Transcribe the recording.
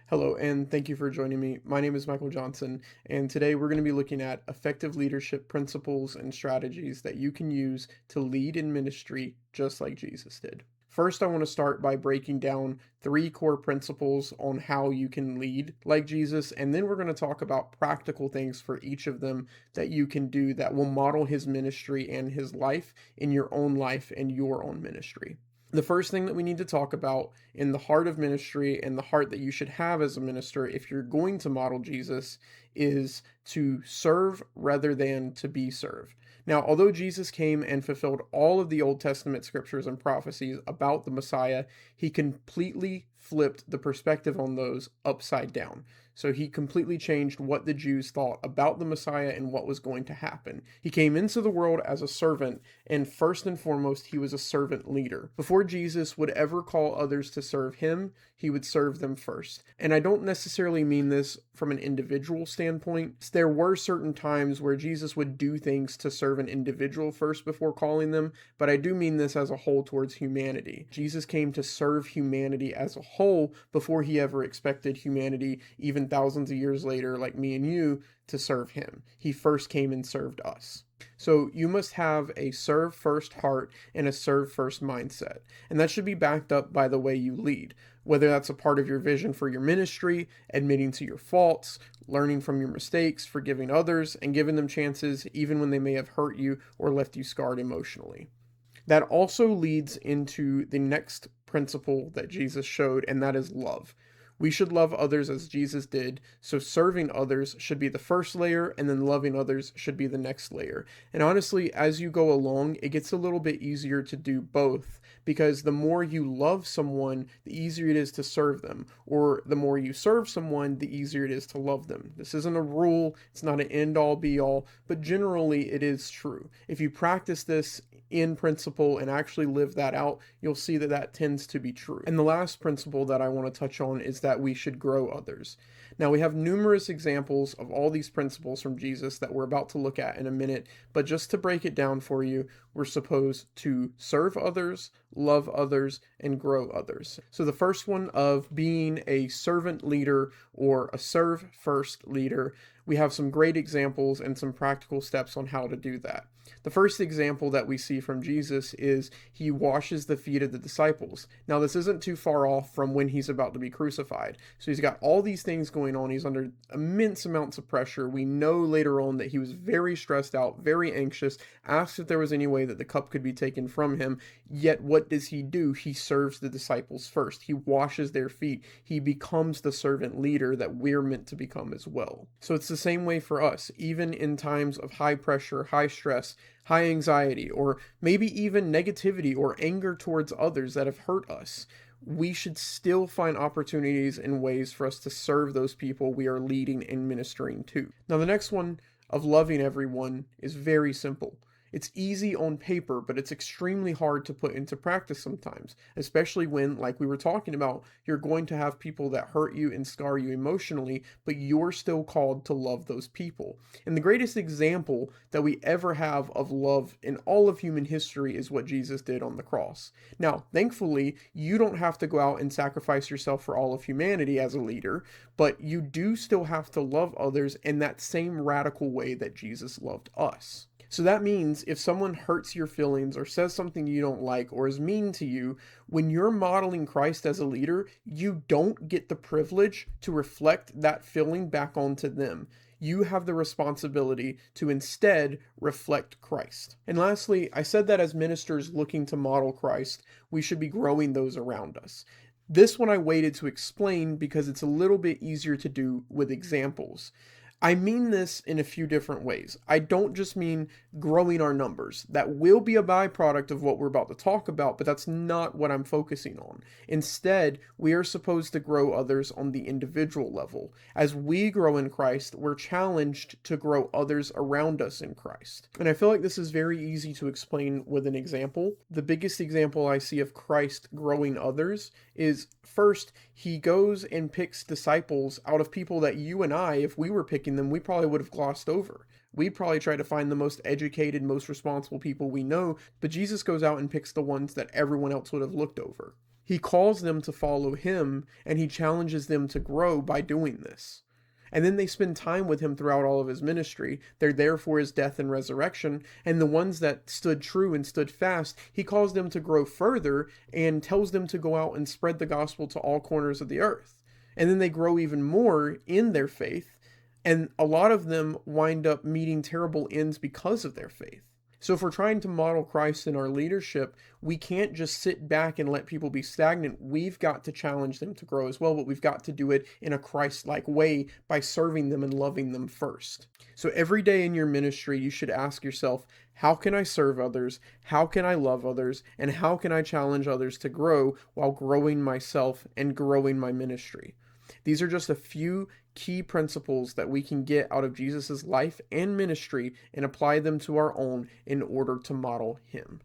Hello, and thank you for joining me. My name is Michael Johnson, and today we're going to be looking at effective leadership principles and strategies that you can use to lead in ministry just like Jesus did. First, I want to start by breaking down three core principles on how you can lead like Jesus, and then we're going to talk about practical things for each of them that you can do that will model his ministry and his life in your own life and your own ministry. The first thing that we need to talk about in the heart of ministry and the heart that you should have as a minister if you're going to model Jesus is to serve rather than to be served. Now, although Jesus came and fulfilled all of the Old Testament scriptures and prophecies about the Messiah, he completely flipped the perspective on those upside down. So he completely changed what the Jews thought about the Messiah and what was going to happen. He came into the world as a servant, and first and foremost, he was a servant leader. Before Jesus would ever call others to serve him, he would serve them first. And I don't necessarily mean this from an individual standpoint. There were certain times where Jesus would do things to serve an individual first before calling them, but I do mean this as a whole towards humanity. Jesus came to serve humanity as a whole before he ever expected humanity, even thousands of years later, like me and you, to serve him. He first came and served us. So you must have a serve first heart and a serve first mindset. And that should be backed up by the way you lead, whether that's a part of your vision for your ministry, admitting to your faults, learning from your mistakes, forgiving others, and giving them chances even when they may have hurt you or left you scarred emotionally. That also leads into the next principle that Jesus showed, and that is love. We should love others as Jesus did, so serving others should be the first layer, and then loving others should be the next layer. And honestly, as you go along, it gets a little bit easier to do both, because the more you love someone, the easier it is to serve them, or the more you serve someone, the easier it is to love them. This isn't a rule, it's not an end-all be-all, but generally it is true. If you practice this in principle and actually live that out, you'll see that that tends to be true. And the last principle that I want to touch on is that we should grow others. Now, we have numerous examples of all these principles from Jesus that we're about to look at in a minute, but just to break it down for you, we're supposed to serve others, love others, and grow others. So the first one of being a servant leader or a serve first leader, we have some great examples and some practical steps on how to do that. The first example that we see from Jesus is he washes the feet of the disciples. Now, this isn't too far off from when he's about to be crucified. So he's got all these things going on. He's under immense amounts of pressure. We know later on that he was very stressed out, very anxious, asked if there was any way that the cup could be taken from him. Yet what does he do? He serves the disciples first. He washes their feet. He becomes the servant leader that we're meant to become as well. So it's the same way for us. Even in times of high pressure, high stress, high anxiety, or maybe even negativity or anger towards others that have hurt us, we should still find opportunities and ways for us to serve those people we are leading and ministering to. Now, the next one of loving everyone is very simple. It's easy on paper, but it's extremely hard to put into practice sometimes, especially when, like we were talking about, you're going to have people that hurt you and scar you emotionally, but you're still called to love those people. And the greatest example that we ever have of love in all of human history is what Jesus did on the cross. Now, thankfully, you don't have to go out and sacrifice yourself for all of humanity as a leader, but you do still have to love others in that same radical way that Jesus loved us. So that means if someone hurts your feelings or says something you don't like or is mean to you, when you're modeling Christ as a leader, you don't get the privilege to reflect that feeling back onto them. You have the responsibility to instead reflect Christ. And lastly, I said that as ministers looking to model Christ, we should be growing those around us. This one I waited to explain because it's a little bit easier to do with examples. I mean this in a few different ways. I don't just mean growing our numbers. That will be a byproduct of what we're about to talk about, but that's not what I'm focusing on. Instead, we are supposed to grow others on the individual level. As we grow in Christ, we're challenged to grow others around us in Christ. And I feel like this is very easy to explain with an example. The biggest example I see of Christ growing others is first, he goes and picks disciples out of people that you and I, if we were picking them, we probably would have glossed over. We'd probably try to find the most educated, most responsible people we know, but Jesus goes out and picks the ones that everyone else would have looked over. He calls them to follow him, and he challenges them to grow by doing this. And then they spend time with him throughout all of his ministry. They're there for his death and resurrection. And the ones that stood true and stood fast, he calls them to grow further and tells them to go out and spread the gospel to all corners of the earth. And then they grow even more in their faith. And a lot of them wind up meeting terrible ends because of their faith. So if we're trying to model Christ in our leadership, we can't just sit back and let people be stagnant. We've got to challenge them to grow as well, but we've got to do it in a Christ-like way by serving them and loving them first. So every day in your ministry, you should ask yourself, how can I serve others? How can I love others? And how can I challenge others to grow while growing myself and growing my ministry? These are just a few key principles that we can get out of Jesus' life and ministry and apply them to our own in order to model him.